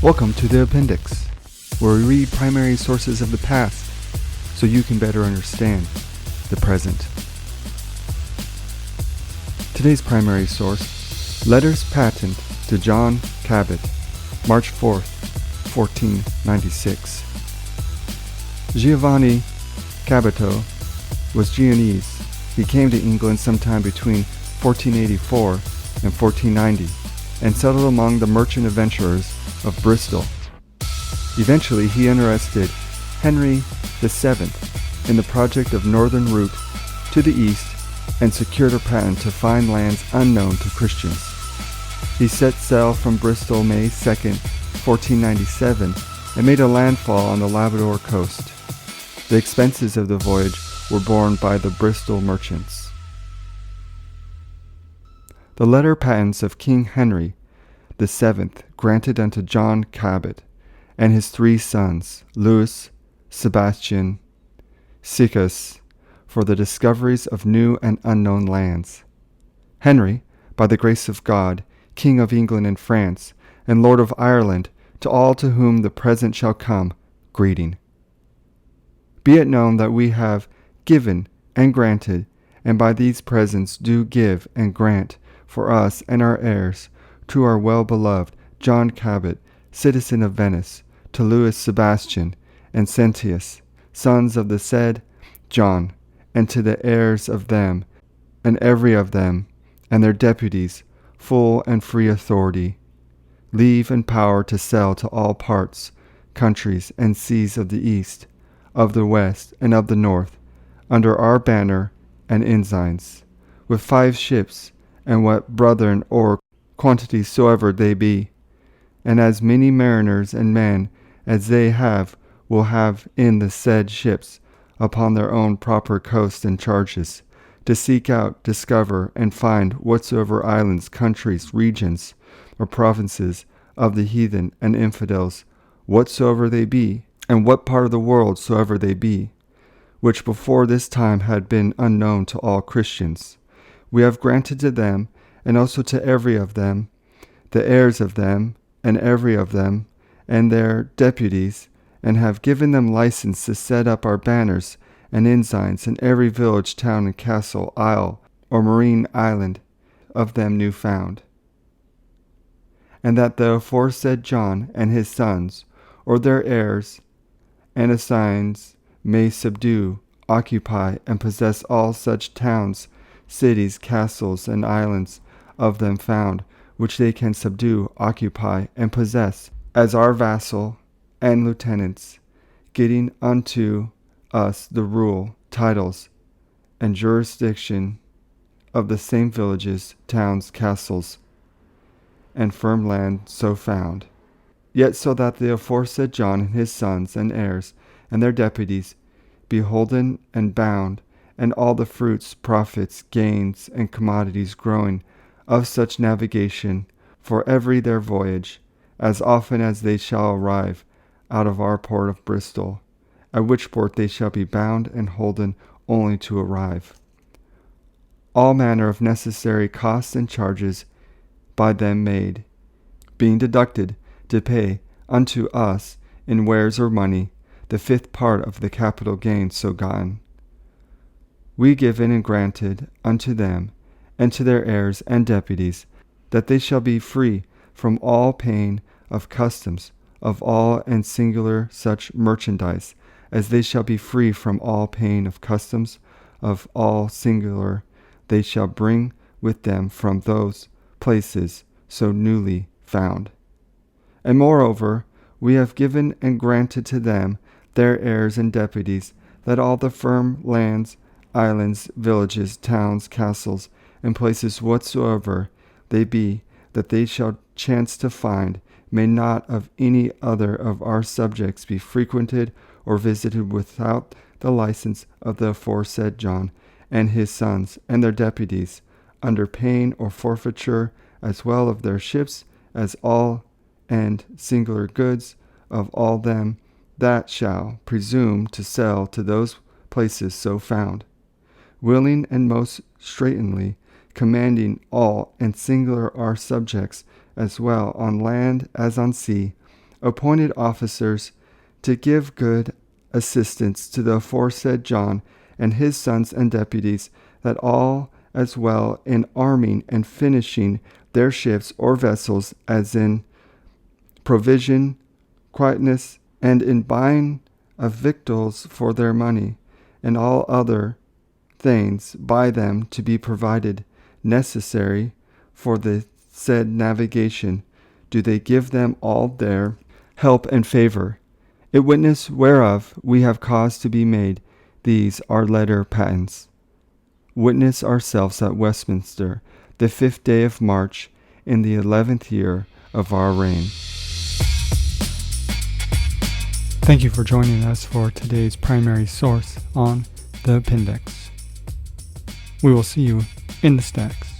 Welcome to the appendix, where we read primary sources of the past so you can better understand the present. Today's primary source, Letters Patent to John Cabot, March 4th, 1496. Giovanni Caboto was Genoese. He came to England sometime between 1484 and 1490 and settled among the merchant adventurers of Bristol. Eventually, he interested Henry VII in the project of northern route to the east and secured a patent to find lands unknown to Christians. He set sail from Bristol May 2nd, 1497, and made a landfall on the Labrador coast. The expenses of the voyage were borne by the Bristol merchants. The letter patents of King Henry VII granted unto John Cabot and his 3 sons, Louis, Sebastian, Sancius, for the discoveries of new and unknown lands. Henry, by the grace of God, King of England and France, and Lord of Ireland, to all to whom the present shall come, greeting. Be it known that we have given and granted, and by these presents do give and grant for us and our heirs, to our well-beloved John Cabot, citizen of Venice, to Louis, Sebastian, and Sancius, sons of the said John, and to the heirs of them, and every of them, and their deputies, full and free authority, leave and power to sell to all parts, countries, and seas of the east, of the west, and of the north, under our banner and ensigns, with 5 ships, and what brethren or quantities soever they be, and as many mariners and men as they have will have in the said ships, upon their own proper coast and charges, to seek out, discover, and find whatsoever islands, countries, regions, or provinces of the heathen and infidels, whatsoever they be, and what part of the world soever they be, which before this time had been unknown to all Christians. We have granted to them, and also to every of them, the heirs of them, and every of them, and their deputies, and have given them license to set up our banners and ensigns in every village, town, and castle, isle, or marine island of them new found. And that the aforesaid John and his sons, or their heirs and assigns, may subdue, occupy, and possess all such towns, cities, castles, and islands of them found, which they can subdue, occupy, and possess, as our vassal and lieutenants, getting unto us the rule, titles, and jurisdiction of the same villages, towns, castles, and firm land so found. Yet so that the aforesaid John and his sons and heirs and their deputies be holden and bound, and all the fruits, profits, gains, and commodities growing of such navigation for every their voyage, as often as they shall arrive out of our port of Bristol, at which port they shall be bound and holden only to arrive. All manner of necessary costs and charges by them made, being deducted to pay unto us in wares or money the 5th part of the capital gain so gotten. We given and granted unto them and to their heirs and deputies, that they shall be free from all pain of customs of all and singular such merchandise, as they shall be free from all pain of customs of all singular they shall bring with them from those places so newly found. And moreover, we have given and granted to them, their heirs and deputies, that all the firm lands, islands, villages, towns, castles, and places whatsoever they be, that they shall chance to find, may not of any other of our subjects be frequented or visited without the license of the aforesaid John and his sons and their deputies, under pain or forfeiture, as well of their ships as all and singular goods of all them that shall presume to sell to those places so found, willing and most straitenly commanding all and singular our subjects as well on land as on sea, appointed officers to give good assistance to the aforesaid John and his sons and deputies, that all as well in arming and finishing their ships or vessels as in provision, quietness, and in buying of victuals for their money, and all other things by them to be provided necessary for the said navigation, do they give them all their help and favor. A witness whereof we have cause to be made these our letter patents. Witness ourselves at Westminster, the 5th day of March, in the 11th year of our reign. Thank you for joining us for today's primary source on the appendix. We will see you in the stacks.